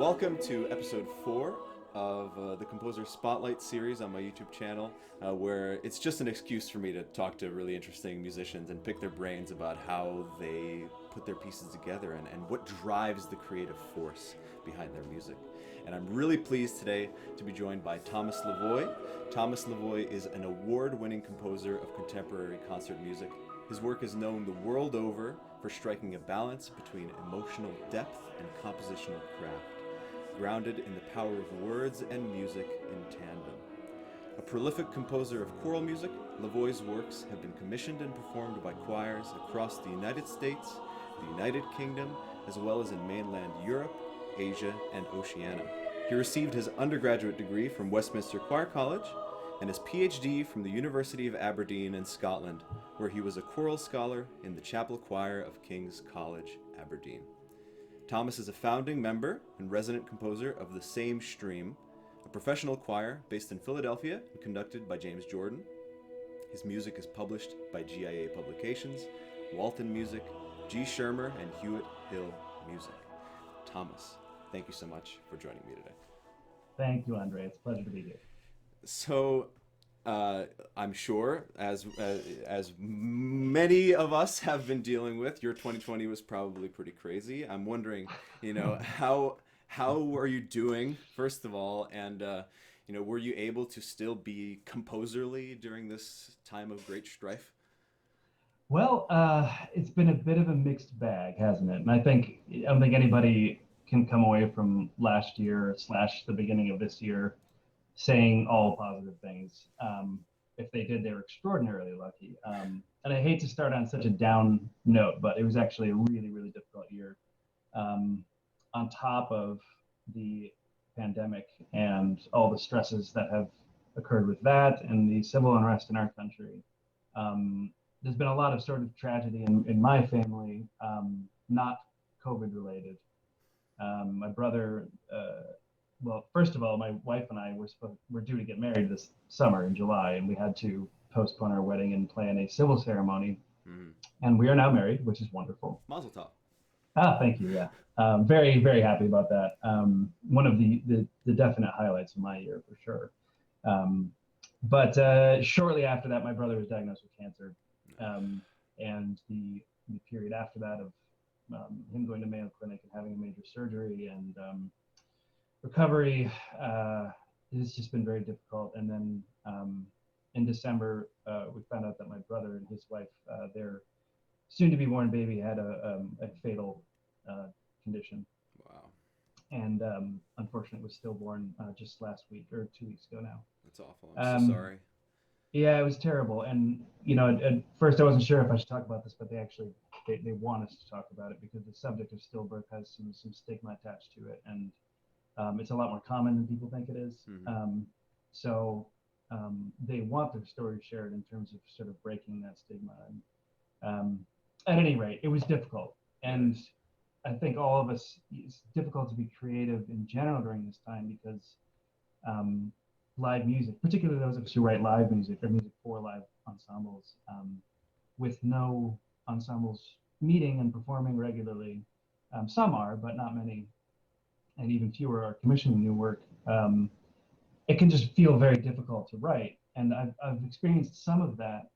Welcome to episode 4 of the Composer Spotlight series on my YouTube channel, where it's just an excuse for me to talk to really interesting musicians and pick their brains about how they put their pieces together and what drives the creative force behind their music. And I'm really pleased today to be joined by Thomas LaVoy. Thomas LaVoy is an award-winning composer of contemporary concert music. His work is known the world over for striking a balance between emotional depth and compositional craft, grounded in the power of words and music in tandem. A prolific composer of choral music, LaVoy's works have been commissioned and performed by choirs across the United States, the United Kingdom, as well as in mainland Europe, Asia, and Oceania. He received his undergraduate degree from Westminster Choir College and his PhD from the University of Aberdeen in Scotland, where he was a choral scholar in the chapel choir of King's College, Aberdeen. Thomas is a founding member and resident composer of The Same Stream, a professional choir based in Philadelphia and conducted by James Jordan. His music is published by GIA Publications, Walton Music, G. Schirmer, and Hewitt Hill Music. Thomas, thank you so much for joining me today. Thank you, Andre. It's a pleasure to be here. So, I'm sure, as many of us have been dealing with, your 2020 was probably pretty crazy. I'm wondering, how are you doing, first of all, and were you able to still be composerly during this time of great strife? Well, it's been a bit of a mixed bag, hasn't it? And I don't think anybody can come away from last year / the beginning of this year saying all positive things. If they did, they were extraordinarily lucky. And I hate to start on such a down note, but it was actually a really, really difficult year. On top of the pandemic and all the stresses that have occurred with that and the civil unrest in our country, there's been a lot of sort of tragedy in my family, not COVID related. My brother, well, first of all, my wife and I were due to get married this summer in July, and we had to postpone our wedding and plan a civil ceremony. Mm-hmm. And we are now married, which is wonderful. Mazel tov. Thank you. Yeah, very, very happy about that. One of the definite highlights of my year for sure. But shortly after that, my brother was diagnosed with cancer, and the period after that of him going to Mayo Clinic and having a major surgery and recovery has just been very difficult. And then in December, we found out that my brother and his wife, their soon-to-be-born baby, had a fatal condition. Wow. And unfortunately, was stillborn just last week or 2 weeks ago now. That's awful. I'm so sorry. Yeah, it was terrible. And at first, I wasn't sure if I should talk about this, but they want us to talk about it because the subject of stillbirth has some stigma attached to it, and it's a lot more common than people think it is. Mm-hmm. So they want their story shared in terms of sort of breaking that stigma. And at any rate, it was difficult. And I think all of us, it's difficult to be creative in general during this time because live music, particularly those of us who write live music or music for live ensembles, with no ensembles meeting and performing regularly, some are, but not many, and even fewer are commissioning new work, it can just feel very difficult to write. And I've experienced some of that,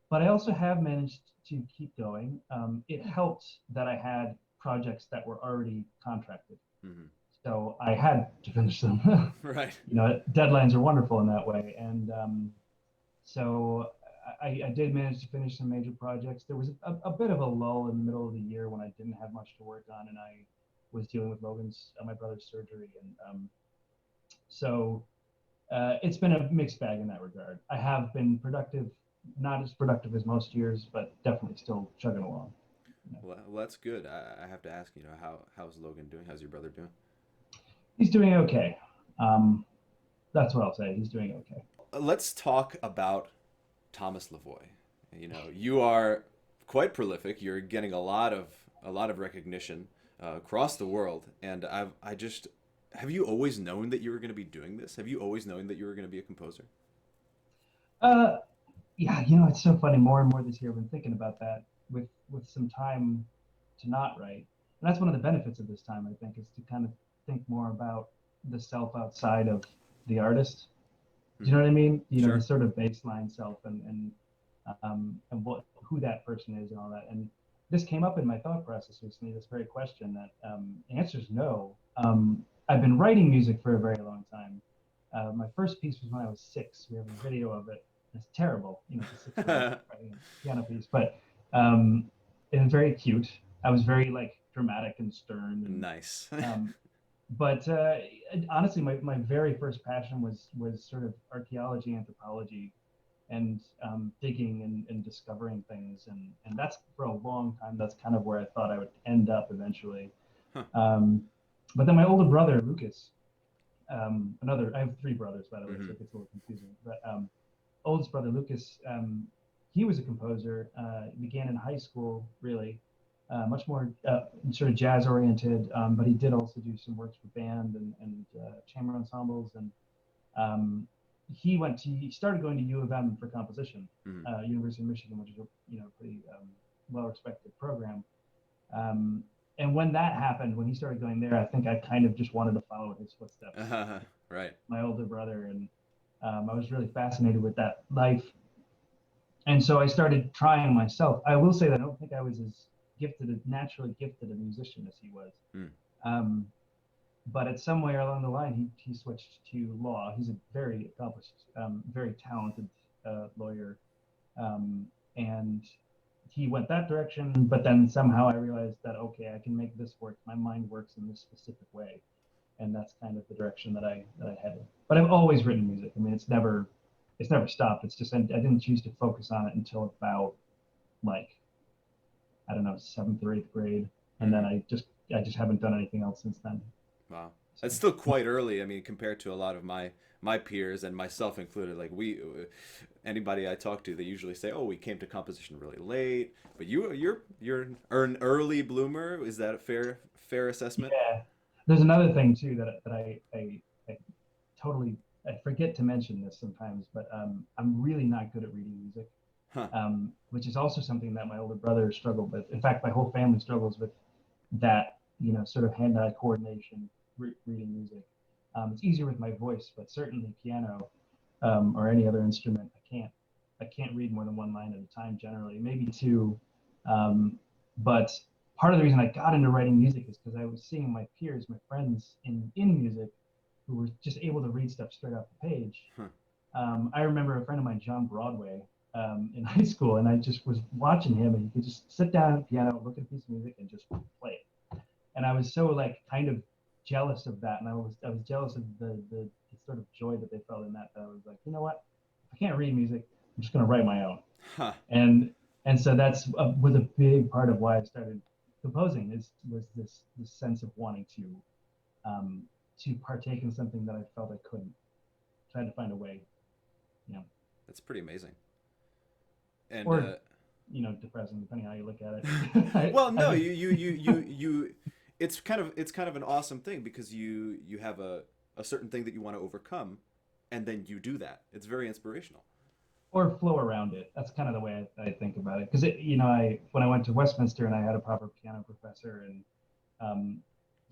but I also have managed to keep going. It helped that I had projects that were already contracted. Mm-hmm. So I had to finish them. Right. Deadlines are wonderful in that way. And so I did manage to finish some major projects. There was a bit of a lull in the middle of the year when I didn't have much to work on, and I was dealing with my brother's surgery. And so it's been a mixed bag in that regard. I have been productive, not as productive as most years, but definitely still chugging along. Well, that's good. I have to ask, how's Logan doing? How's your brother doing? He's doing okay. That's what I'll say. He's doing okay. Let's talk about Thomas LaVoy. You are quite prolific. You're getting a lot of recognition across the world. And have you always known that you were going to be doing this? Have you always known that you were going to be a composer? Yeah, it's so funny. More and more this year, I've been thinking about that with some time to not write. And that's one of the benefits of this time, I think, is to kind of think more about the self outside of the artist. Do you know what I mean? You know, the Sure. sort of baseline self and what who that person is and all that. And this came up in my thought process recently. This very question that answers no. I've been writing music for a very long time. My first piece was when I was 6. We have a video of it. It's terrible, you know, it's a 6-year-old writing a piano piece, but it was very cute. I was very like dramatic and stern, and Nice. but honestly, my very first passion was sort of archaeology, anthropology, and digging and discovering things, and that's for a long time. That's kind of where I thought I would end up eventually. Huh. But then my older brother Lucas, I have 3 brothers, by the way, Mm-hmm. so it gets a little confusing. But oldest brother Lucas, he was a composer. Began in high school, really, much more sort of jazz oriented, but he did also do some works for band and chamber ensembles. And he started going to U of M for composition, Mm-hmm. University of Michigan, which is a pretty well respected program. And when that happened, when he started going there, I think I kind of just wanted to follow in his footsteps. Right. My older brother, and I was really fascinated with that life, and so I started trying myself. I will say that I don't think I was as naturally gifted a musician as he was. Mm. But at somewhere along the line, he switched to law. He's a very accomplished, very talented lawyer, and he went that direction. But then somehow I realized that okay, I can make this work. My mind works in this specific way, and that's kind of the direction that I headed. But I've always written music. I mean, it's never stopped. It's just I didn't choose to focus on it until about like I don't know 7th or 8th grade, and then I just haven't done anything else since then. Wow. So That's still quite early. I mean, compared to a lot of my peers and myself included. Like anybody I talk to, they usually say, "Oh, we came to composition really late." But you're an early bloomer. Is that a fair assessment? yeah, there's another thing too that I totally I forget to mention this sometimes, but I'm really not good at reading music, Huh. which is also something that my older brother struggled with. In fact, my whole family struggles with that, sort of hand-eye coordination, reading music. It's easier with my voice, but certainly piano or any other instrument, I can't read more than one line at a time generally, maybe two. But part of the reason I got into writing music is because I was seeing my peers, my friends in music, who were just able to read stuff straight off the page. Huh. I remember a friend of mine, John Broadway, in high school, and I just was watching him, and he could just sit down at the piano, look at a piece of music, and just play it. And I was so like kind of jealous of that, and I was jealous of the sort of joy that they felt in that. That I was like, you know what? If I can't read music, I'm just gonna write my own. Huh. And so that's was a big part of why I started composing. Was this sense of wanting to partake in something that I felt I couldn't. Trying to find a way, you know, That's pretty amazing. And or depressing, depending how you look at it. well, I no, think you it's kind of an awesome thing because you have a certain thing that you want to overcome, and then you do that. It's very inspirational. or flow around it. That's kind of the way I think about it. Because I when I went to Westminster and I had a proper piano professor, and um,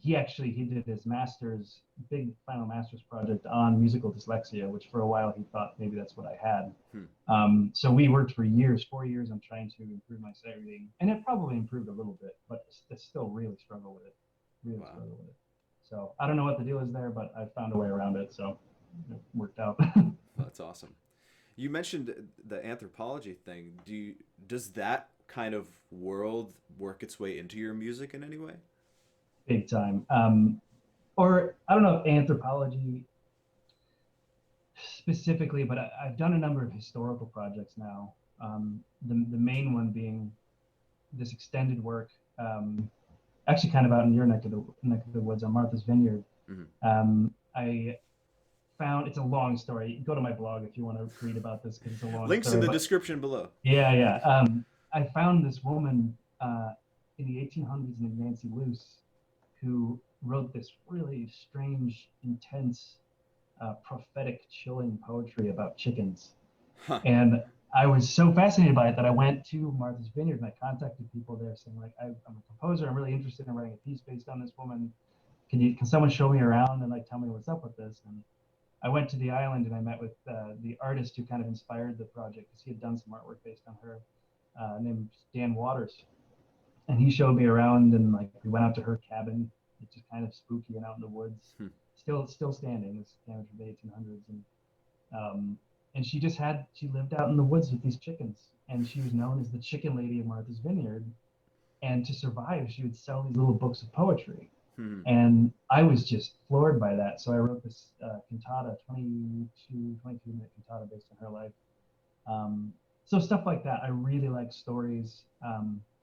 he did his big final master's project on musical dyslexia, which for a while he thought maybe that's what I had. Hmm. So we worked for years, 4 years, on trying to improve my sight reading, and it probably improved a little bit, but I still really struggle with it. Really Wow. struggle with it. So I don't know what the deal is there, but I found a way around it, so it worked out. Well, that's awesome. You mentioned the anthropology thing. Does that kind of world work its way into your music in any way? Big time. Or I don't know if anthropology specifically, but I've done a number of historical projects now. The main one being this extended work, actually kind of out in your neck of the woods on Martha's Vineyard. Mm-hmm. I found it's a long story. Go to my blog if you want to read about this because it's a long Links in story. the But description below. yeah. I found this woman in the 1800s named Nancy Luce, who wrote this really strange, intense, prophetic, chilling poetry about chickens. Huh. And I was so fascinated by it that I went to Martha's Vineyard and I contacted people there saying like, I'm a composer. I'm really interested in writing a piece based on this woman. Can someone show me around and like tell me what's up with this? And I went to the island and I met with the artist who kind of inspired the project because he had done some artwork based on her, named Dan Waters. And he showed me around and like we went out to her cabin. It's just kind of spooky and out in the woods. Still standing. This cabin from the 1800s, and she lived out in the woods with these chickens, and she was known as the Chicken Lady of Martha's Vineyard. And to survive, she would sell these little books of poetry. And I was just floored by that. So I wrote this cantata, 22-minute cantata based on her life. So stuff like that. I really like stories.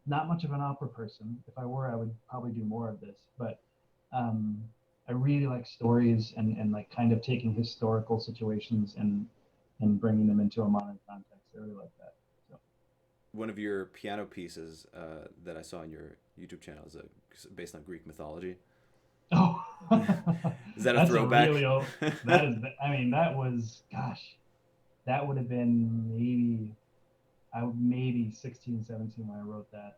Not much of an opera person. If I were, I would probably do more of this. But I really like stories and like kind of taking historical situations and bringing them into a modern context. I really like that. So. One of your piano pieces that I saw on your YouTube channel is based on Greek mythology. Oh, Is that a that's throwback? a really old. That is. I mean, that was. Gosh, that would have been maybe 16, 17 when I wrote that.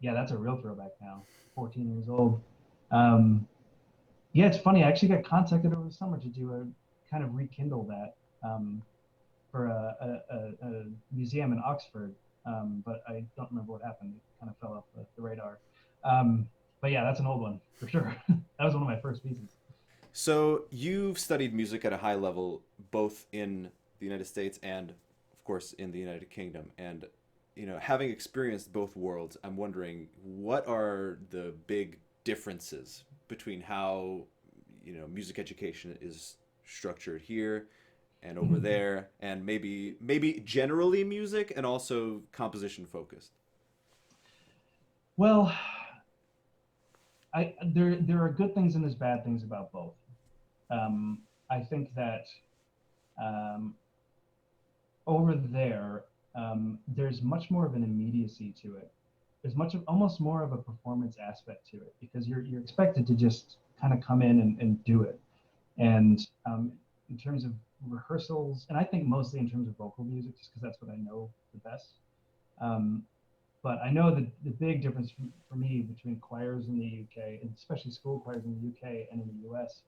Yeah, that's a real throwback now. 14 years old. Yeah, it's funny. I actually got contacted over the summer to do a kind of rekindle that for a museum in Oxford, but I don't remember what happened. It kind of fell off the radar. But yeah, that's an old one for sure. That was one of my first pieces. So you've studied music at a high level, both in the United States and, of course, in the United Kingdom. And having experienced both worlds, I'm wondering what are the big differences between how music education is structured here and over there, and maybe generally music and also composition focused. Well, there are good things and there's bad things about both. I think that um, over there, there's much more of an immediacy to it. There's almost more of a performance aspect to it because you're expected to just kind of come in and do it. And in terms of rehearsals, and I think mostly in terms of vocal music, just because that's what I know the best. Um, but I know that the big difference for me between choirs in the UK, and especially school choirs in the UK and in the US,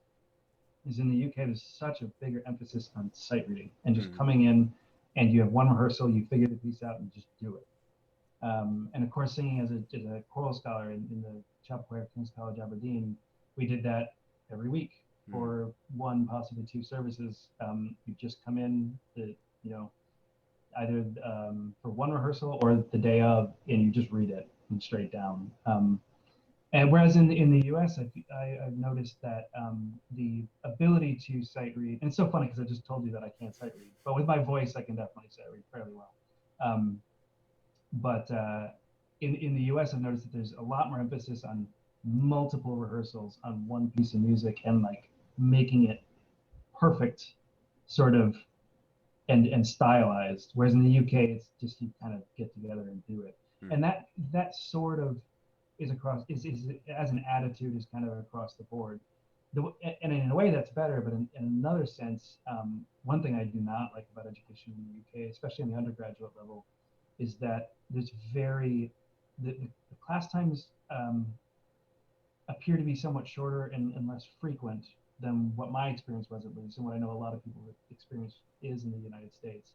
is in the UK there's such a bigger emphasis on sight reading and just coming in, and you have one rehearsal, you figure the piece out and just do it. And of course, singing as a choral scholar in the chapel choir of King's College, Aberdeen, we did that every week for one, possibly two services. You just come in, either for one rehearsal or the day of, and you just read it and straight down. And whereas in the US, I've noticed that the ability to sight read, and it's so funny because I just told you that I can't sight read, but with my voice, I can definitely sight read fairly well. But in the US, I've noticed that there's a lot more emphasis on multiple rehearsals on one piece of music and like making it perfect, sort of, and stylized. Whereas in the UK, it's just you kind of get together and do it. And that sort of is as an attitude is kind of across the board. And in a way that's better, but in another sense, one thing I do not like about education in the UK, especially in the undergraduate level, is that there's the class times appear to be somewhat shorter and less frequent than what my experience was, at least, and what I know a lot of people's experience is in the United States.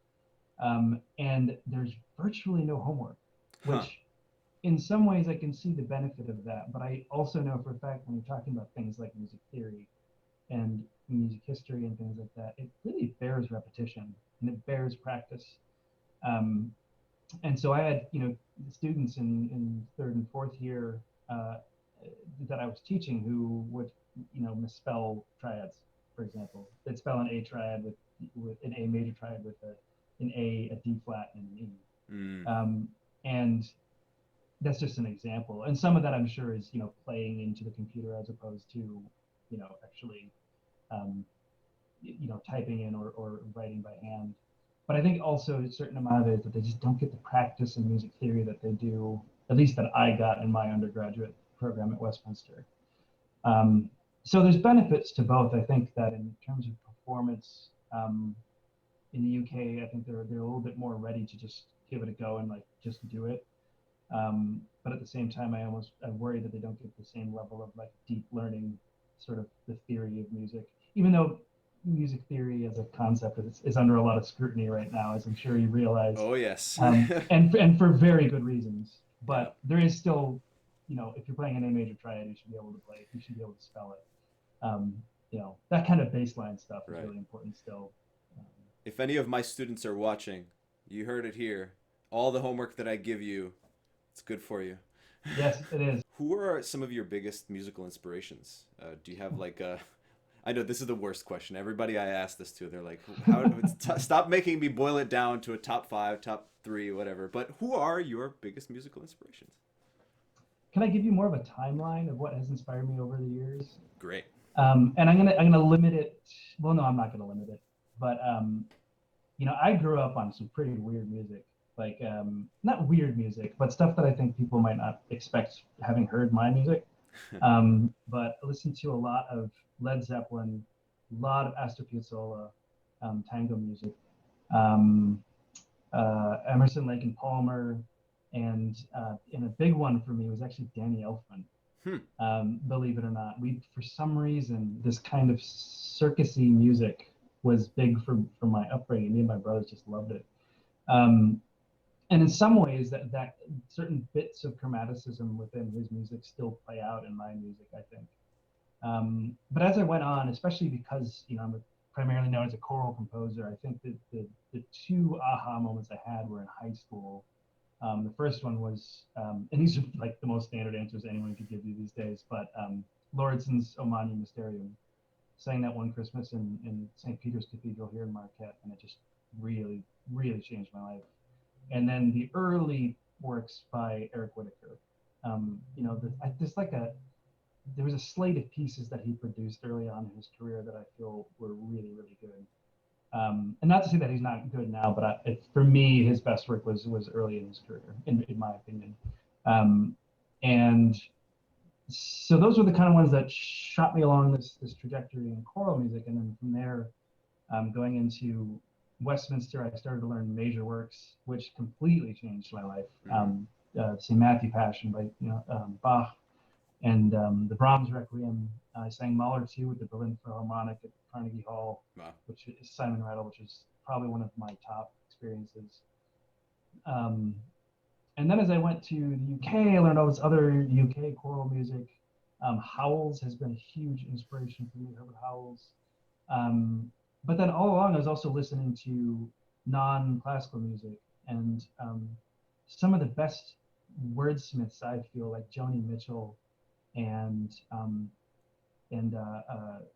And there's virtually no homework, which in some ways I can see the benefit of that, but I also know for a fact when you're talking about things like music theory and music history and things like that, it really bears repetition and it bears practice. And so I had, students in third and fourth year that I was teaching who would, misspell triads, for example. They'd spell an A triad with an A major triad with an A, a D flat, and an E. And that's just an example. And some of that I'm sure is, playing into the computer as opposed to, actually, typing in or writing by hand. But I think also a certain amount of it is that they just don't get the practice in music theory that they do, at least that I got in my undergraduate program at Westminster. So there's benefits to both. I think that in terms of performance, in the UK, I think they're a little bit more ready to just give it a go and like just do it. But at the same time, I worry that they don't get the same level of like deep learning, sort of the theory of music, even though music theory as a concept is under a lot of scrutiny right now, as I'm sure you realize. Oh yes. And for very good reasons. But Yeah. there is still, if you're playing an A major triad, you should be able to play it. You should be able to spell it. That kind of baseline stuff is Right. really important still. If any of my students are watching, you heard it here. All the homework that I give you, it's good for you. Yes, it is. Who are some of your biggest musical inspirations? Do you have like a? I know this is the worst question. Everybody I ask this to, they're like, "How? Stop making me boil it down to a top 5, top 3, whatever." But who are your biggest musical inspirations? Can I give you more of a timeline of what has inspired me over the years? Great. And I'm gonna limit it. Well, no, I'm not gonna limit it. But I grew up on some pretty weird music, like not weird music, but stuff that I think people might not expect having heard my music. But I listened to a lot of Led Zeppelin, a lot of Astor Piazzolla, tango music, um, Emerson, Lake and Palmer, and a big one for me was actually Danny Elfman. Believe it or not, for some reason this kind of circusy music was big for my upbringing. Me and my brothers just loved it. And in some ways that certain bits of chromaticism within his music still play out in my music, I think. But as I went on, especially because I'm primarily known as a choral composer, I think that the two aha moments I had were in high school. The first one was, and these are like the most standard answers anyone could give you these days, but Lauridsen's O Magnum Mysterium. Sang that one Christmas in St. Peter's Cathedral here in Marquette, and it just really, really changed my life. And then the early works by Eric Whitacre. There was a slate of pieces that he produced early on in his career that I feel were really, really good. And not to say that he's not good now, but for me, his best work was early in his career, in my opinion. And so those were the kind of ones that shot me along this trajectory in choral music. And then from there, going into Westminster, I started to learn major works, which completely changed my life. St. Matthew Passion by Bach, and the Brahms Requiem. I sang Mahler 2 with the Berlin Philharmonic at Carnegie Hall, Wow. which is Simon Rattle, which is probably one of my top experiences. And then as I went to the UK, I learned all this other UK choral music. Howells has been a huge inspiration for me, Herbert Howells. But then all along, I was also listening to non-classical music, and some of the best wordsmiths, I feel, like Joni Mitchell and I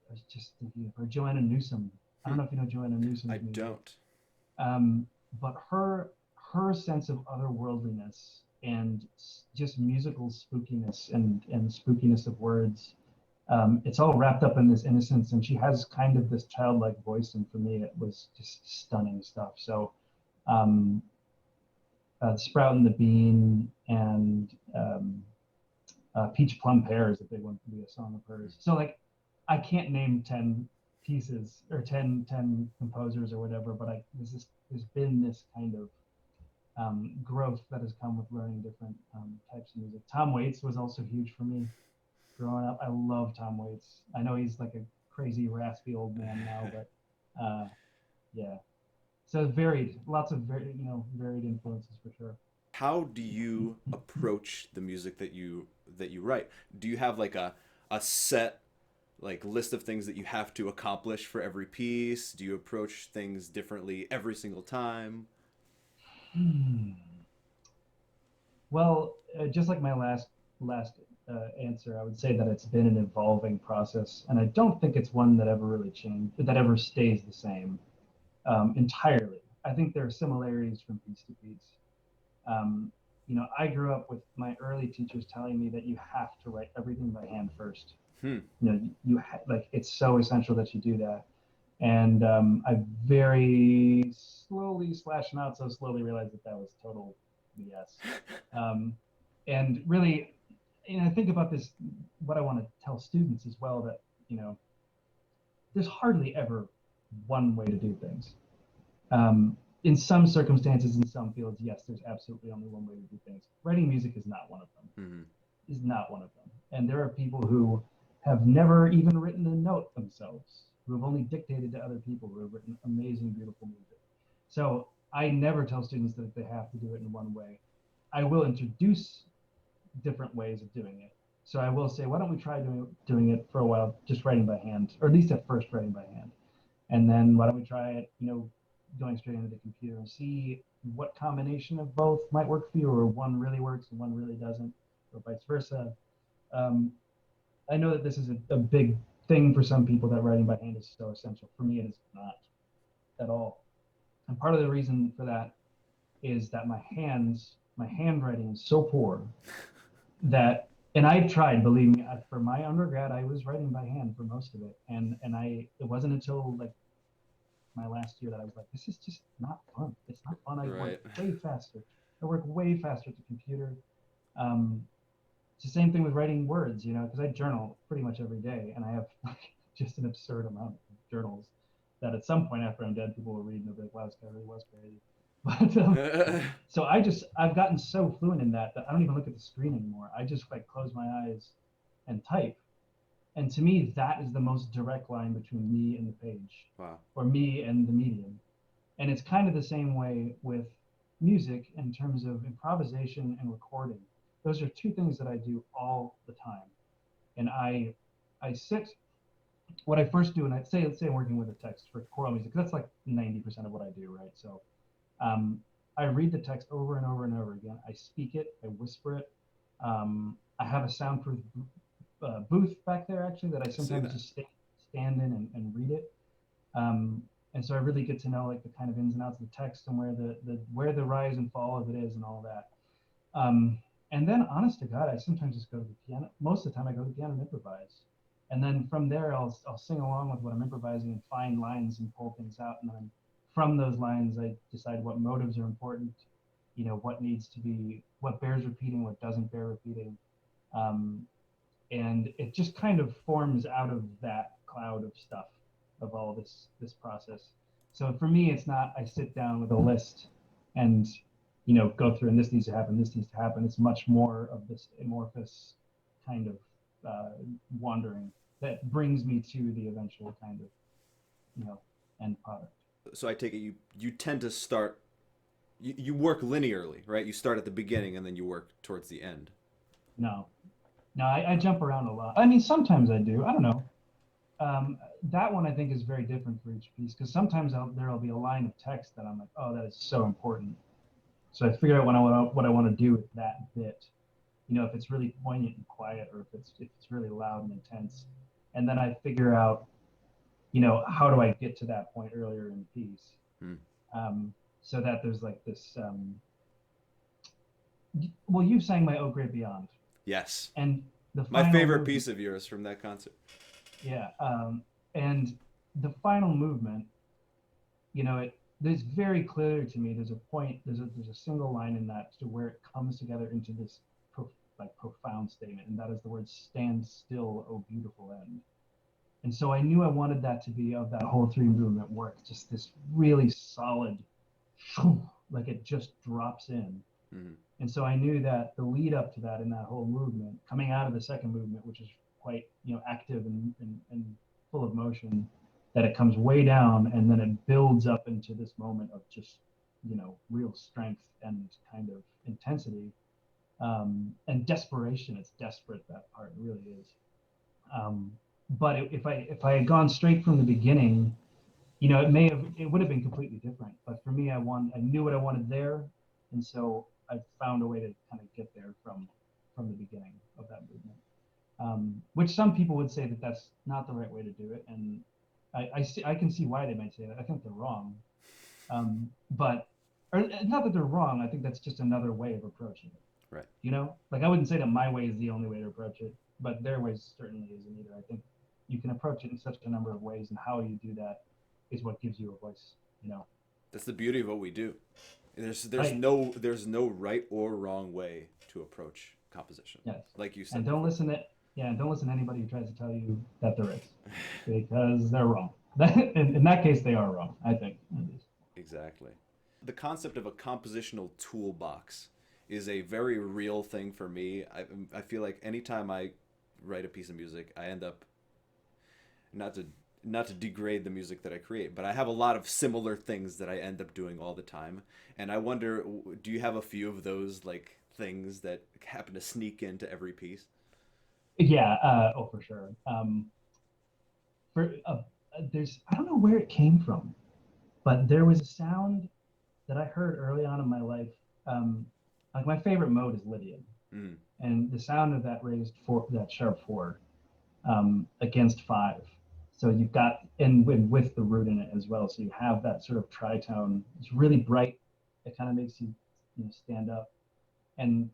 was just thinking of her, Joanna Newsom. I don't know if you know Joanna Newsom. I don't. But her sense of otherworldliness and just musical spookiness and spookiness of words, it's all wrapped up in this innocence, and she has kind of this childlike voice, and for me it was just stunning stuff. So The Sprout and the Bean and Peach Plum Pear is a big one for me, a song of hers. So like I can't name 10 pieces or 10 composers or whatever, but there's been this kind of growth that has come with learning different types of music. Tom Waits was also huge for me growing up. I love Tom Waits. I know he's like a crazy, raspy old man now, but yeah. So varied, lots of varied influences for sure. How do you approach the music that you write? Do you have like a set like list of things that you have to accomplish for every piece? Do you approach things differently every single time? Well, just like my last answer, I would say that it's been an evolving process, and I don't think it's one that ever really changed, that ever stays the same entirely. I think there are similarities from piece to piece. I grew up with my early teachers telling me that you have to write everything by hand first. It's so essential that you do that. And I very slowly / not so slowly realized that was total BS. And really, I think about this, what I want to tell students as well, that, there's hardly ever one way to do things. In some circumstances, in some fields, yes, there's absolutely only one way to do things. Writing music is not one of them. Mm-hmm. Is not one of them. And there are people who have never even written a note themselves, who have only dictated to other people, who have written amazing, beautiful music. So I never tell students that they have to do it in one way. I will introduce different ways of doing it. So I will say, why don't we try doing it for a while, just writing by hand, or at least at first writing by hand. And then why don't we try it, going straight into the computer and see what combination of both might work for you, or one really works and one really doesn't, or vice versa. I know that this is a big thing for some people, that writing by hand is so essential. For me, it is not at all. And part of the reason for that is that my handwriting is so poor that, and I tried, believe me, for my undergrad, I was writing by hand for most of it. And it wasn't until like my last year that I was like, this is just not fun. It's not fun. I work way faster. I work way faster at the computer. It's the same thing with writing words, because I journal pretty much every day, and I have like just an absurd amount of journals that at some point after I'm dead, people will read and they'll be like, wow, this guy really was crazy. But so I've gotten so fluent in that I don't even look at the screen anymore. I just like close my eyes and type. And to me, that is the most direct line between me and the page. Wow. Or me and the medium. And it's kind of the same way with music in terms of improvisation and recording. Those are two things that I do all the time. And I sit, what I first do, and let's say I'm working with a text for choral music, that's like 90% of what I do, right? So I read the text over and over and over again. I speak it, I whisper it. I have a soundproof booth back there actually that I sometimes just stand in and read it. And so I really get to know like the kind of ins and outs of the text and where the rise and fall of it is and all that. And then honest to God, I sometimes just go to the piano. Most of the time I go to the piano and improvise. And then from there, I'll sing along with what I'm improvising and find lines and pull things out. And then from those lines, I decide what motives are important, what needs to be, what bears repeating, what doesn't bear repeating. And it just kind of forms out of that cloud of stuff, of all this process. So for me, it's not I sit down with a list and go through and this needs to happen, this needs to happen. It's much more of this amorphous kind of wandering that brings me to the eventual kind of end product. So I take it you tend to start, you work linearly, right? You start at the beginning and then you work towards the end. No, I jump around a lot. I mean, sometimes I do. I don't know. That one I think is very different for each piece, because sometimes there'll be a line of text that I'm like, oh, that is so important. So I figure out what I want to do with that bit. If it's really poignant and quiet, or if it's really loud and intense, and then I figure out, how do I get to that point earlier in the piece, so that there's like this. Well, you sang my "Oh Great Beyond." Yes. And my favorite piece of yours from that concert. Yeah, and the final movement, there's very clear to me. There's a point. There's a single line in that to where it comes together into this profound statement, and that is the word "Stand still, O beautiful end." And so I knew I wanted that to be of that whole three movement work, just this really solid, like it just drops in. Mm-hmm. And so I knew that the lead up to that in that whole movement, coming out of the second movement, which is quite active and full of motion, that it comes way down and then it builds up into this moment of just real strength and kind of intensity, and desperation. It's desperate, that part really is. But if I had gone straight from the beginning, it would have been completely different. But for me, I knew what I wanted there, and so I found a way to kind of get there from the beginning of that movement. Which some people would say that that's not the right way to do it, and I can see why they might say that. I think they're wrong, but or not that they're wrong. I think that's just another way of approaching it. Right. Like I wouldn't say that my way is the only way to approach it, but their way certainly isn't either. I think you can approach it in such a number of ways, and how you do that is what gives you a voice. That's the beauty of what we do. There's right. no right or wrong way to approach composition. Yes. Like you said. And don't listen to anybody who tries to tell you that there is, because they're wrong. In that case, they are wrong, I think, at least. Exactly. The concept of a compositional toolbox is a very real thing for me. I feel like anytime I write a piece of music, I end up not to not to degrade the music that I create, but I have a lot of similar things that I end up doing all the time. And I wonder, do you have a few of those like things that happen to sneak into every piece? Yeah, oh, for sure. For there's I don't know where it came from, but there was a sound that I heard early on in my life. Um, like my favorite mode is Lydian, Mm. and the sound of that raised four, that sharp four, against five. So you've got and with the root in it as well. So you have that sort of tritone. It's really bright. It kind of makes you, stand up. And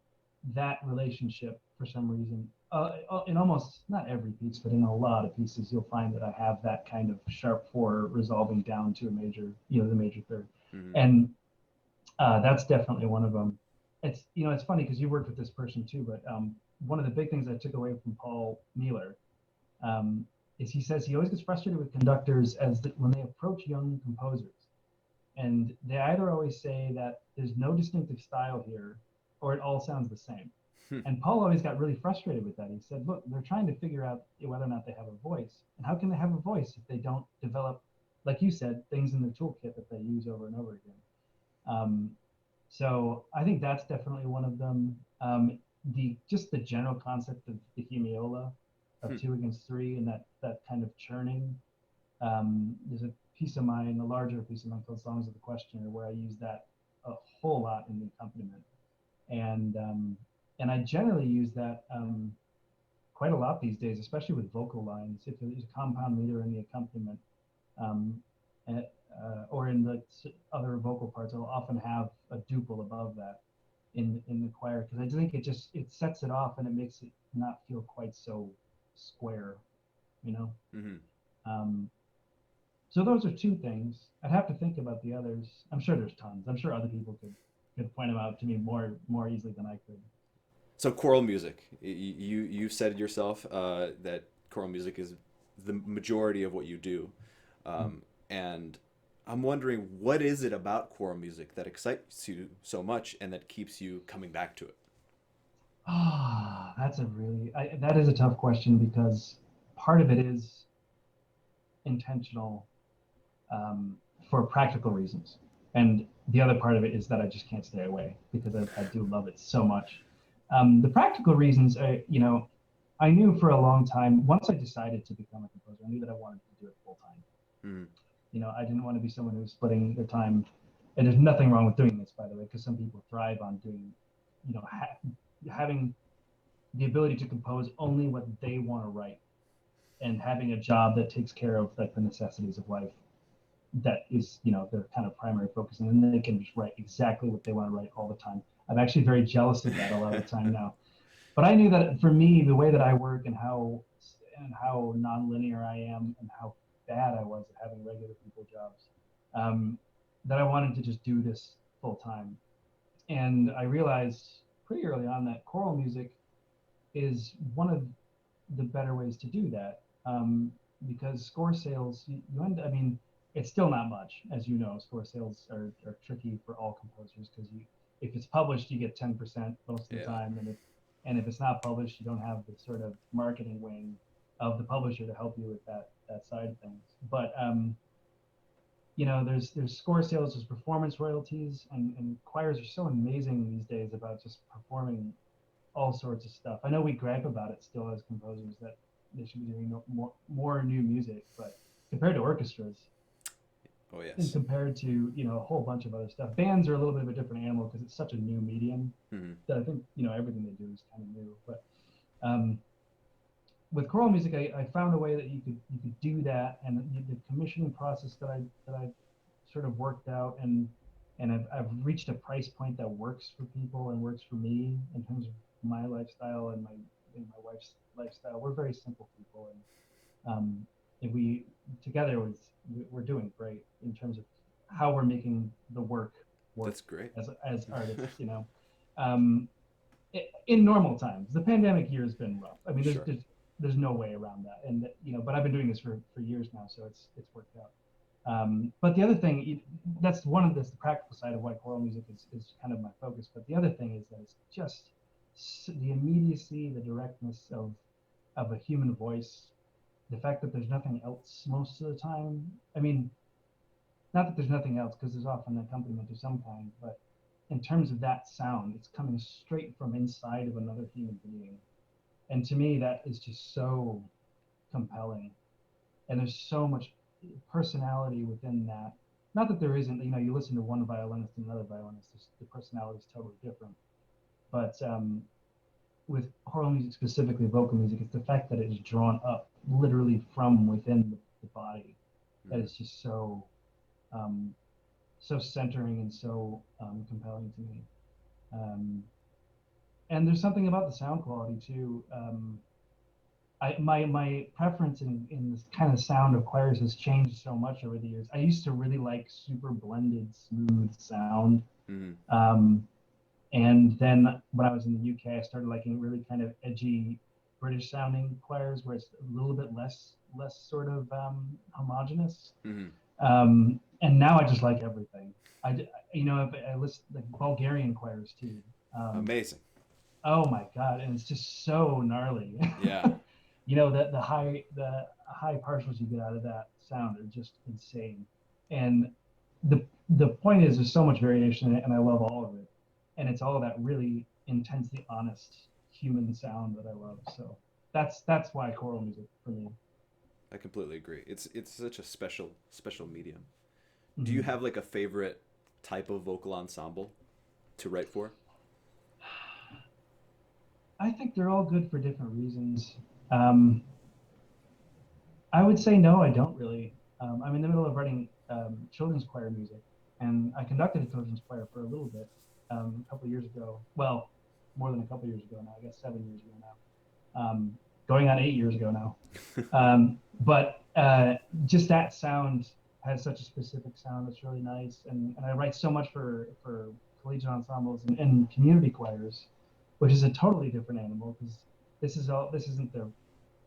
that relationship, for some reason, in almost not every piece, but in a lot of pieces, you'll find that I have that kind of sharp four resolving down to a major, the major third, Mm-hmm. and that's definitely one of them. It's funny because you worked with this person too, but one of the big things I took away from Paul Mealer, um, is he says he always gets frustrated with conductors when they approach young composers, and they either always say that there's no distinctive style here, or it all sounds the same. And Paul always got really frustrated with that. He said, look, they're trying to figure out whether or not they have a voice. And how can they have a voice if they don't develop, like you said, things in their toolkit that they use over and over again? Um, so I think that's definitely one of them. Just the general concept of the hemiola, of two against three, and that kind of churning. There's a piece of mine, a larger piece of mine called Songs of the Questioner, where I use that a whole lot in the accompaniment, and I generally use that quite a lot these days, especially with vocal lines. If there's a compound meter in the accompaniment, um, or in the other vocal parts, I'll often have a duple above that in the choir, because I think it sets it off and it makes it not feel quite so square, you know. Mm-hmm. Um, so those are two things. I'd have to think about the others. I'm sure there's tons. I'm sure other people could point them out to me more easily than I could. So choral music, you said yourself that choral music is the majority of what you do, and I'm wondering, what is it about choral music that excites you so much and that keeps you coming back to it? That is a tough question, because part of it is intentional, um, for practical reasons, and the other part of it is that I just can't stay away because I do love it so much. The practical reasons, I knew for a long time. Once I decided to become a composer, I knew that I wanted to do it full time. Mm-hmm. I didn't want to be someone who's splitting their time. And there's nothing wrong with doing this, by the way, because some people thrive on doing, having the ability to compose only what they want to write, and having a job that takes care of like the necessities of life. That is, their kind of primary focus, and then they can just write exactly what they want to write all the time. I'm actually very jealous of that a lot of the time now. But I knew that for me, the way that I work and how nonlinear I am, and how bad I was at having regular people jobs, um, that I wanted to just do this full time. And I realized pretty early on that choral music is one of the better ways to do that, because score sales, I mean, it's still not much, as you know. Score sales are tricky for all composers, because if it's published, you get 10% most of the Yeah. time, and if it's not published, you don't have the sort of marketing wing of the publisher to help you with that side of things. But there's score sales, there's performance royalties, and choirs are so amazing these days about just performing all sorts of stuff. I know we gripe about it still as composers, that they should be doing more new music, but compared to orchestras, Oh and yes. compared to a whole bunch of other stuff, bands are a little bit of a different animal, because it's such a new medium Mm-hmm. that I think everything they do is kind of new. But um, with choral music, I found a way that you could do that, and the commissioning process that I sort of worked out, and I've reached a price point that works for people and works for me in terms of my lifestyle and my wife's lifestyle. We're very simple people, and if we together we're doing great in terms of how we're making the work That's great. as artists. Um, in normal times. The pandemic year has been rough. I mean, there's no way around that. And but I've been doing this for years now, so it's worked out. But the other thing, that's one of the practical side of why choral music is kind of my focus. But the other thing is that it's just the immediacy, the directness of a human voice, the fact that there's nothing else most of the time. I mean, not that there's nothing else, because there's often an accompaniment of some kind, but in terms of that sound, it's coming straight from inside of another human being. And to me, that is just so compelling. And there's so much personality within that. Not that there isn't, you listen to one violinist and another violinist, the personality is totally different. But with choral music, specifically vocal music, it's the fact that it is drawn up literally from within the body that is just so so centering and so compelling to me. And there's something about the sound quality too. My preference in this kind of sound of choirs has changed so much over the years. I used to really like super blended, smooth sound. And then when I was in the UK, I started liking really kind of edgy British sounding choirs where it's a little bit less sort of homogenous. And now I just like everything. I listen like Bulgarian choirs too. Amazing. Oh my God, and it's just so gnarly. Yeah. The high partials you get out of that sound are just insane. And the point is, there's so much variation in it, and I love all of it. And it's all that really intensely honest human sound that I love. So that's why choral music for me. I completely agree. It's such a special medium. Do you have like a favorite type of vocal ensemble to write for? I think they're all good for different reasons. I would say no, I don't really. I'm in the middle of writing children's choir music, and I conducted a children's choir for a little bit a couple years ago. Well, more than a couple years ago now. I guess 7 years ago now. Going on 8 years ago now. But just that sound has such a specific sound that's really nice, and I write so much for collegiate ensembles and community choirs, which is a totally different animal, because this isn't their.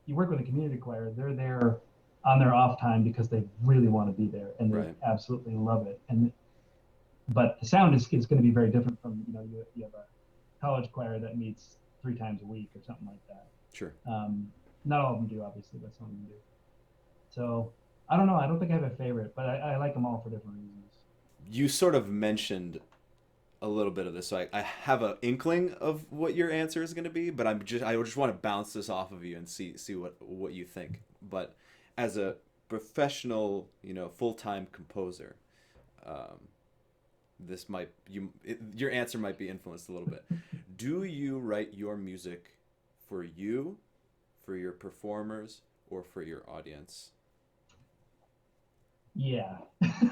You work with a community choir, they're there on their off time because they really want to be there and they absolutely love it. But the sound is going to be very different from you have a college choir that meets 3 times a week or something like that. Sure. Not all of them do, obviously, but some of them do. So I don't know. I don't think I have a favorite, but I like them all for different reasons. You sort of mentioned a little bit of this, so I have an inkling of what your answer is going to be, but I just want to bounce this off of you and see what you think. But as a professional, full-time composer, your answer might be influenced a little bit. Do you write your music for you, for your performers, or for your audience? Yeah,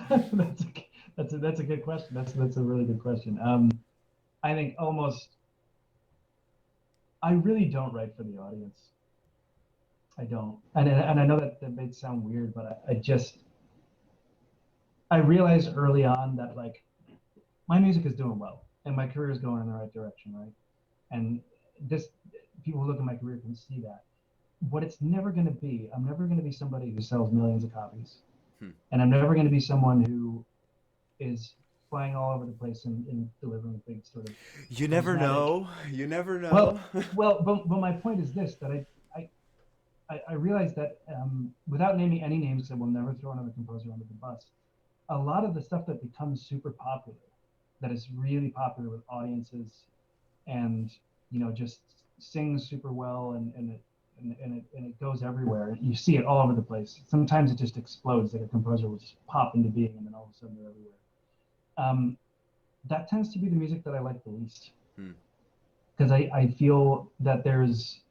that's a good question. That's a really good question. I think I really don't write for the audience. I don't, and I know that may sound weird, but I realized early on that like my music is doing well and my career is going in the right direction, right? And people who look at my career can see that. What it's never going to be, I'm never going to be somebody who sells millions of copies. And I'm never going to be someone who is flying all over the place and delivering big sort of. You never know. You never know. But my point is this: that I realized that without naming any names, I will never throw another composer under the bus. A lot of the stuff that becomes super popular, that is really popular with audiences, and just sings super well, and it goes everywhere. You see it all over the place. Sometimes it just explodes, like a composer will just pop into being, and then all of a sudden they're everywhere. That tends to be the music that I like the least, because I feel that there's,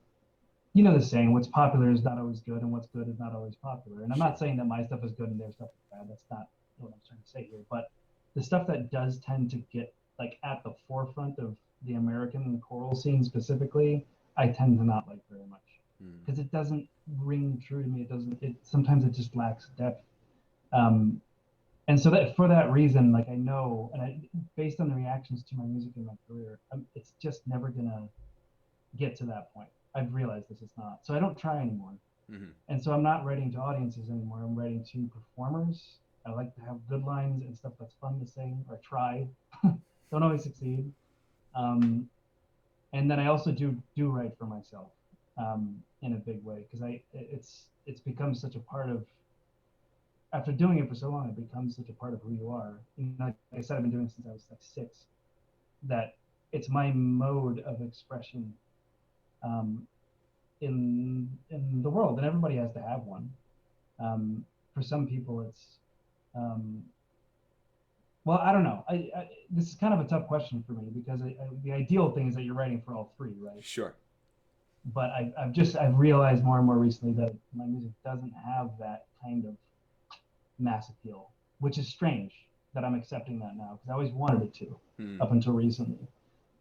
the saying, what's popular is not always good, and what's good is not always popular. And I'm not saying that my stuff is good and their stuff is bad. That's not what I'm trying to say here. But the stuff that does tend to get like at the forefront of the American choral scene specifically, I tend to not like very much, because it doesn't ring true to me. Sometimes it just lacks depth. And so that for that reason, like I know, and based on the reactions to my music in my career, it's just never gonna get to that point. I've realized this is not. So I don't try anymore. And so I'm not writing to audiences anymore. I'm writing to performers. I like to have good lines and stuff that's fun to sing or try. Don't always succeed. Um, and then I also do write for myself in a big way, because it's become such a part of, after doing it for so long, it becomes such a part of who you are. Like I said, I've been doing it since I was like 6. That it's my mode of expression um, in the world, and everybody has to have one. For some people, it's well, I don't know. This is kind of a tough question for me, because the ideal thing is that you're writing for all three, right? Sure. But I've realized more and more recently that my music doesn't have that kind of mass appeal, which is strange that I'm accepting that now, because I always wanted it to up until recently.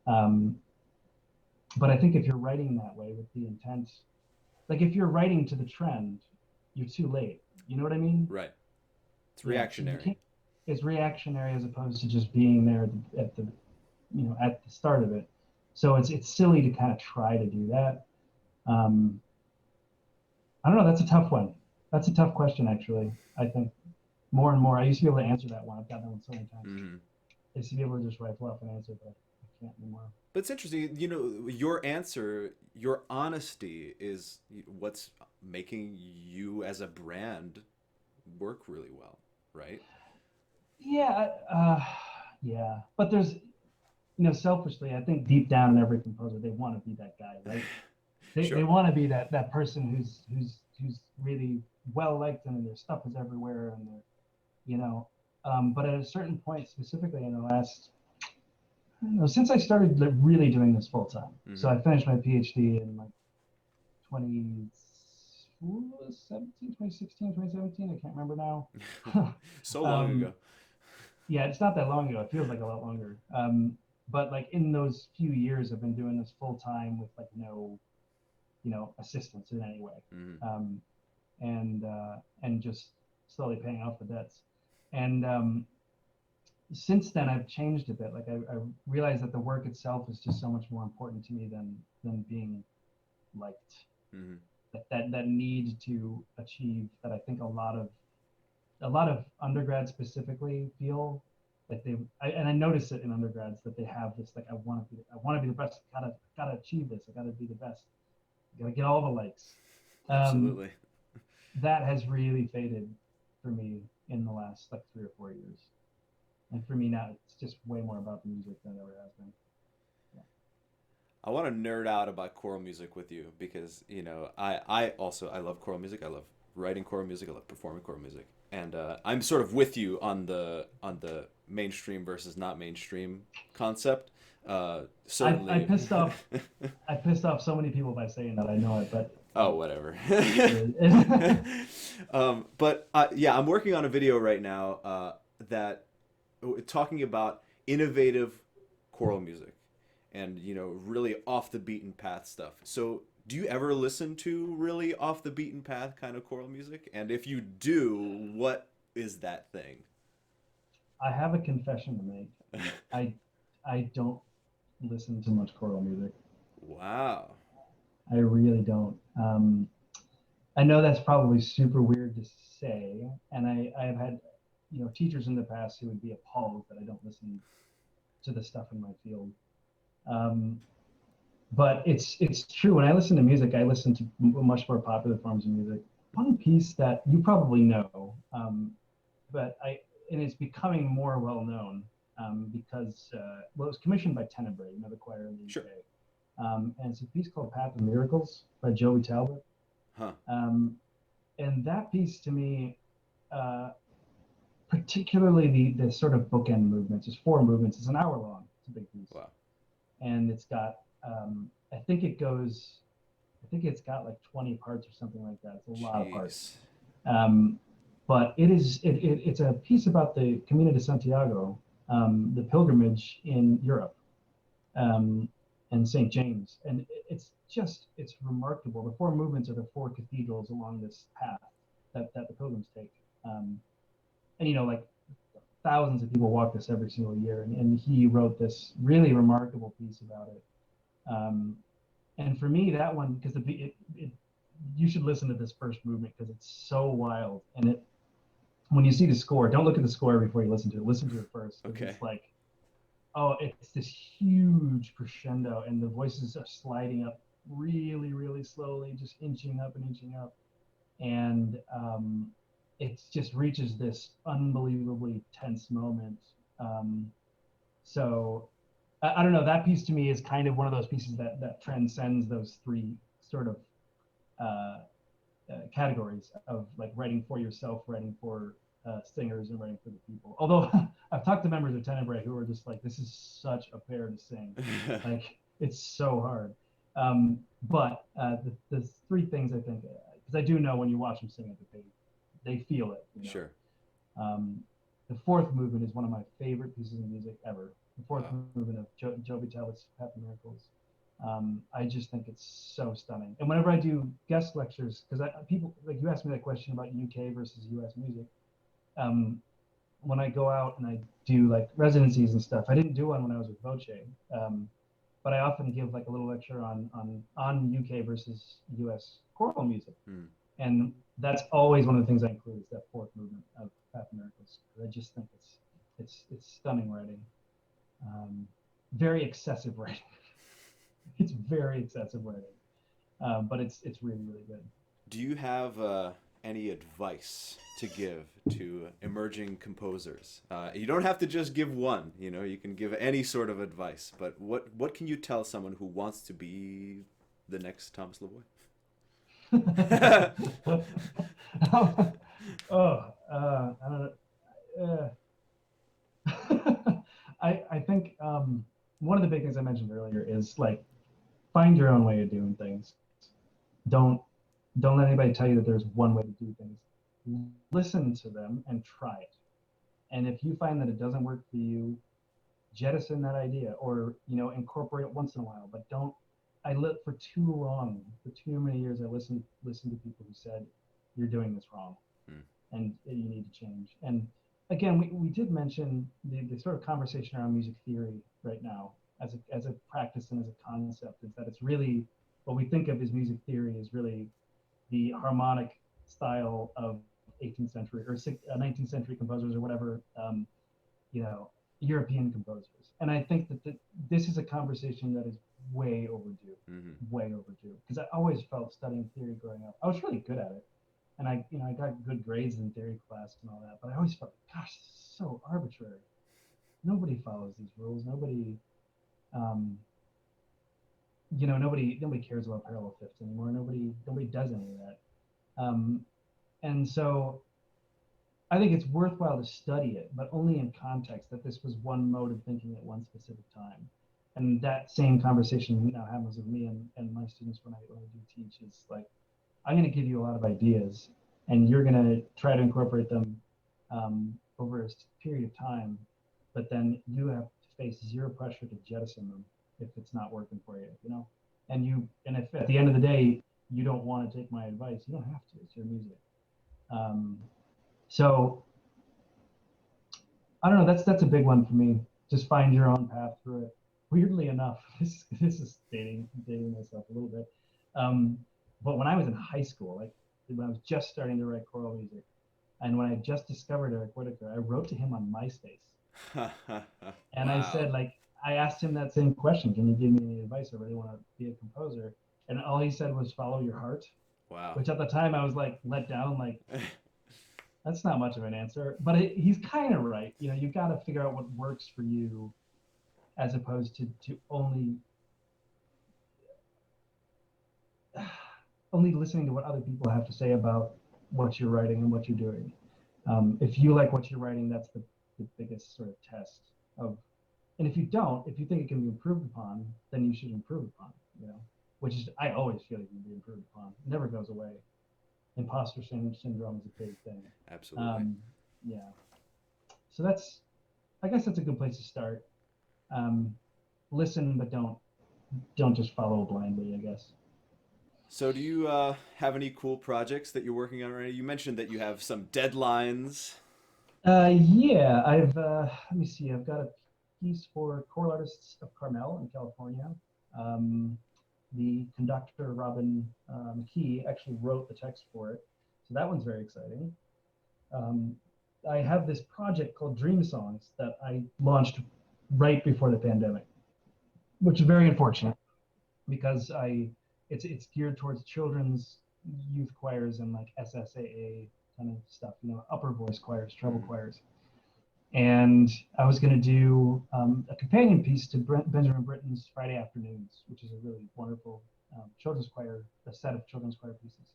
But I think if you're writing that way with the intent, like if you're writing to the trend, you're too late. You know what I mean? Right. It's Yeah, reactionary. it's reactionary as opposed to just being there at the at the start of it. So it's silly to kind of try to do that. I don't know. That's a tough one. That's a tough question, actually. I think more and more. I used to be able to answer that one. I've gotten that one so many times. Mm-hmm. I used to be able to just rifle up and answer, but I can't anymore. But it's interesting, you know, your answer, your honesty is what's making you as a brand work really well, right? Yeah, yeah. But there's, selfishly, I think deep down in every composer, they want to be that guy, right? They Sure. want to be that person who's really well liked, and their stuff is everywhere, and they're, you know. But at a certain point, specifically in the last, I don't know, since I started really doing this full time. So Mm-hmm. I finished my PhD in like 2017, 2016, 2017. I can't remember now. So long um, ago. yeah, it's not that long ago. It feels like a lot longer. But like in those few years, I've been doing this full time with like no, assistance in any way, Mm-hmm. um, and just slowly paying off the debts. And since then, I've changed a bit. Like I realized that the work itself is just so much more important to me than being liked. Mm-hmm. That need to achieve, that I think a lot of undergrads specifically feel like and I notice it in undergrads, that they have this, like, I want to be the best. Gotta achieve this. I gotta be the best. I gotta get all the likes. Um, Absolutely. that has really faded for me in the last like 3 or 4 years. And for me now, it's just way more about the music than it ever has been. Yeah. I want to nerd out about choral music with you because, you know, I love choral music. I love writing choral music. I love performing choral music. And I'm sort of with you on the mainstream versus not mainstream concept. I Certainly. pissed off I pissed off so many people by saying that. I know it, but Oh, whatever. it, But yeah, I'm working on a video right now that talking about innovative choral music and, you know, really off the beaten path stuff. So, do you ever listen to really off the beaten path kind of choral music? And if you do, what is that thing? I have a confession to make. I I don't listen to much choral music. Wow. I really don't. I know that's probably super weird to say, and I've had teachers in the past who would be appalled that I don't listen to the stuff in my field. Um, but it's true. When I listen to music, I listen to much more popular forms of music. One piece that you probably know, but and it's becoming more well known, because well, it was commissioned by Tenebrae, the choir in the Sure. UK, and it's a piece called Path of Miracles by Joey Talbot. Huh. Um, and that piece to me, uh, particularly the sort of bookend movements, is 4 movements. It's an hour long. It's a big piece, Wow. and it's got I think it's got like 20 parts or something like that. It's a lot of parts. Jeez. Um, but it's a piece about the Camino de Santiago, the pilgrimage in Europe, um, and St. James, and it's remarkable. The 4 movements are the 4 cathedrals along this path that the pilgrims take, and like thousands of people walk this every single year, and he wrote this really remarkable piece about it. And for me, that one, because you should listen to this first movement because it's so wild, and when you see the score, don't look at the score before you listen to it. Listen to it first. Okay. It's like, oh, it's this huge crescendo, and the voices are sliding up really, really slowly, just inching up and inching up, and it just reaches this unbelievably tense moment. Um, so I don't know. That piece to me is kind of one of those pieces that transcends those three sort of uh, categories of like writing for yourself, writing for singers, and writing for the people. Although I've talked to members of Tenebrae who are just like, this is such a pair to sing. Like, it's so hard. But the three things I think, because I do know when you watch them sing it, that they feel it. You know? Sure. The fourth movement is one of my favorite pieces of music ever. The fourth Wow. movement of Joe Vitalis' Path of Miracles. I just think it's so stunning. And whenever I do guest lectures, because people, like, you asked me that question about UK versus US music. When I go out and I do like residencies and stuff, I didn't do one when I was with Voce, but I often give like a little lecture on UK versus US choral music. And that's always one of the things I include is that fourth movement of Path of Miracles. I just think it's stunning writing, very excessive writing. It's very excessive writing, but it's really, really good. Do you have any advice to give to emerging composers? You don't have to just give one. You know, you can give any sort of advice. But what can you tell someone who wants to be the next Thomas LaVoy? I don't know. I think one of the big things I mentioned earlier is like find your own way of doing things. Don't don't let anybody tell you that there's one way to do things. Listen to them and try it. And if you find that it doesn't work for you, jettison that idea, or incorporate it once in a while. But don't. I lived for too long, for too many years. I listened to people who said, "You're doing this wrong, and you need to change." And again, we did mention the sort of conversation around music theory right now as a practice and as a concept is that it's really what we think of as music theory is really the harmonic style of 18th century or 19th century composers or whatever, you know, European composers. And I think that this is a conversation that is way overdue, way overdue. Because I always felt studying theory growing up, I was really good at it, and I got good grades in theory class and all that. But I always felt, gosh, this is so arbitrary. Nobody follows these rules. Um, nobody cares about parallel fifths anymore. Nobody does any of that. And so I think it's worthwhile to study it, but only in context that this was one mode of thinking at one specific time. And that same conversation now happens with me and my students when I do teach is like, I'm going to give you a lot of ideas and you're going to try to incorporate them over a period of time, but then you have to face zero pressure to jettison them if it's not working for you, and if at the end of the day, you don't want to take my advice, you don't have to, it's your music. So I don't know. That's a big one for me. Just find your own path through it. Weirdly enough, this is dating myself a little bit. But when I was in high school, like when I was just starting to write choral music, and when I just discovered Eric Whitacre, I wrote to him on MySpace, and Wow. I said, like, I asked him that same question: "Can you give me any advice? I really want to be a composer." And all he said was, "Follow your heart." Wow. Which at the time I was like let down, like. That's not much of an answer, but he's kind of right. You've got to figure out what works for you, as opposed to only listening to what other people have to say about what you're writing and what you're doing. If you like what you're writing, that's the biggest sort of test of. And if you don't, if you think it can be improved upon, then you should improve upon. Which is I always feel it can be improved upon. It never goes away. Imposter syndrome is a big thing. Absolutely. Yeah. So I guess that's a good place to start. Listen, but don't just follow blindly, I guess. So, do you have any cool projects that you're working on already? You mentioned that you have some deadlines. Yeah, let me see. I've got a piece for choral artists of Carmel in California. The conductor Robin McKee actually wrote the text for it, so that one's very exciting. I have this project called Dream Songs that I launched right before the pandemic, which is very unfortunate because it's geared towards children's youth choirs and like SSAA kind of stuff, upper voice choirs, treble choirs. And I was going to do a companion piece to Benjamin Britten's Friday Afternoons, which is a really wonderful children's choir, a set of children's choir pieces,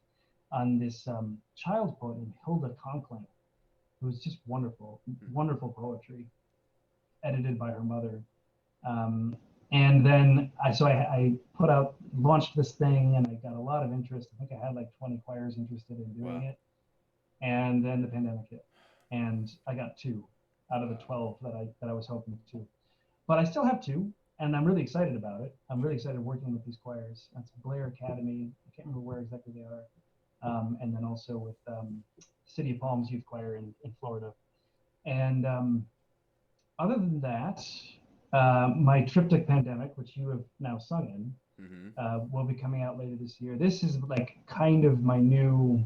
on this child poet named Hilda Conkling, who was just wonderful, wonderful poetry, edited by her mother. And then I launched this thing, and I got a lot of interest. I think I had like 20 choirs interested in doing it. And then the pandemic hit, and I got 2 out of the 12 that I was hoping to. But I still have 2, and I'm really excited about it. I'm really excited working with these choirs. That's Blair Academy. I can't remember where exactly they are. And then also with City of Palms Youth Choir in Florida. And other than that, my triptych Pandemic, which you have now sung in, will be coming out later this year. This is like kind of my new,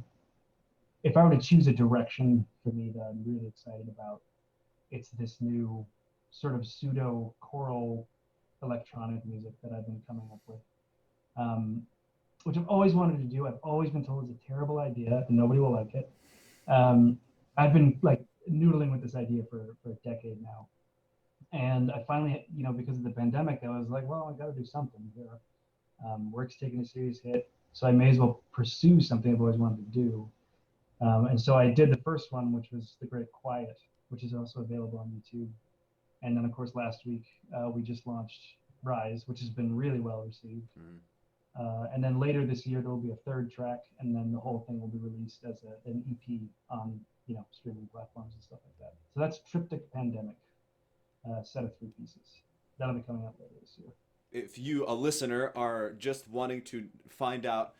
if I were to choose a direction for me that I'm really excited about, it's this new sort of pseudo choral electronic music that I've been coming up with, which I've always wanted to do. I've always been told it's a terrible idea and nobody will like it. I've been like noodling with this idea for a decade now. And I finally, because of the pandemic, I was like, well, I got to do something here. Work's taking a serious hit, so I may as well pursue something I've always wanted to do. And so I did the first one, which was The Great Quiet, which is also available on YouTube. And then, of course, last week, we just launched Rise, which has been really well received. And then later this year, there will be a 3rd track, and then the whole thing will be released as an EP on, streaming platforms and stuff like that. So that's Triptych Pandemic, set of 3 pieces. That'll be coming out later this year. If you, a listener, are just wanting to find out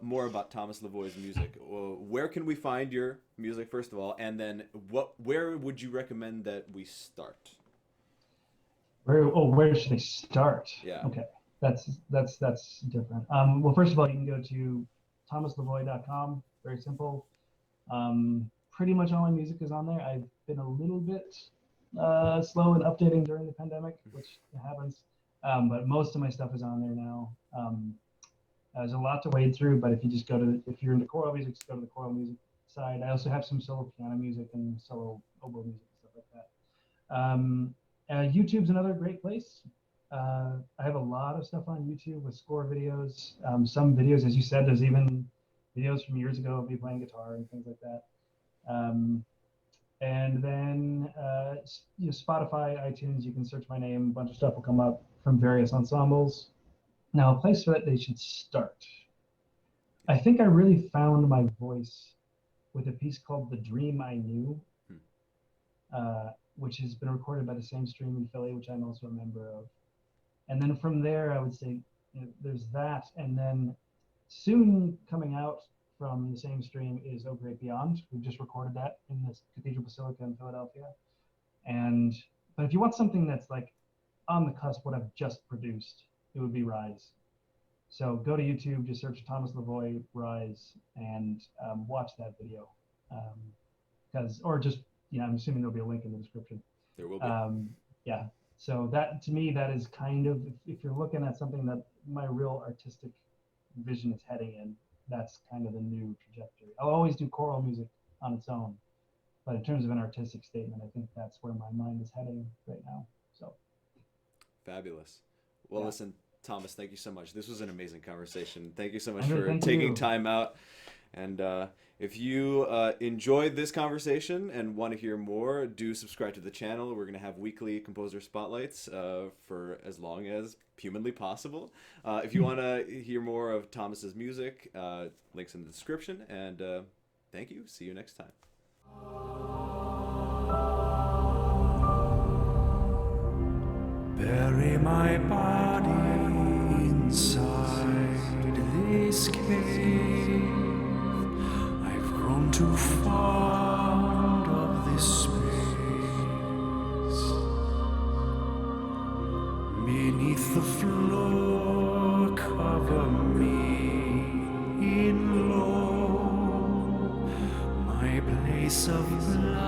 more about Thomas LaVoy's music, where can we find your music, first of all, and then where would you recommend that we start? Where should I start? Yeah. Okay, that's different. Well, first of all, you can go to thomaslavoy.com. Very simple. Pretty much all my music is on there. I've been a little bit slow in updating during the pandemic, which happens, but most of my stuff is on there now. There's a lot to wade through, but if you're into choral music, just go to the choral music side. I also have some solo piano music and solo oboe music and stuff like that. YouTube's another great place. I have a lot of stuff on YouTube with score videos. Some videos, as you said, there's even videos from years ago of me playing guitar and things like that. And then Spotify, iTunes, you can search my name. A bunch of stuff will come up from various ensembles. Now, a place that they should start. I think I really found my voice with a piece called The Dream I Knew, which has been recorded by the same stream in Philly, which I'm also a member of. And then from there, I would say there's that. And then soon coming out from the same stream is Oh Great Beyond. We've just recorded that in this Cathedral Basilica in Philadelphia. But if you want something that's like on the cusp what I've just produced, it would be Rise. So go to YouTube, just search Thomas LaVoy Rise, and watch that video. Or just, I'm assuming there'll be a link in the description. There will be. Yeah. So that, to me, that is kind of, if you're looking at something that my real artistic vision is heading in, that's kind of the new trajectory. I'll always do choral music on its own, but in terms of an artistic statement, I think that's where my mind is heading right now. So fabulous. Well, listen, Thomas, thank you so much. This was an amazing conversation. Thank you so much Andrew, for taking time out. And if you enjoyed this conversation and want to hear more, do subscribe to the channel. We're going to have weekly composer spotlights for as long as humanly possible. If you want to hear more of Thomas's music, links in the description. And thank you. See you next time. Bury my body inside this cave. I've grown too fond of this space. Beneath the floor, cover me in low, my place of life.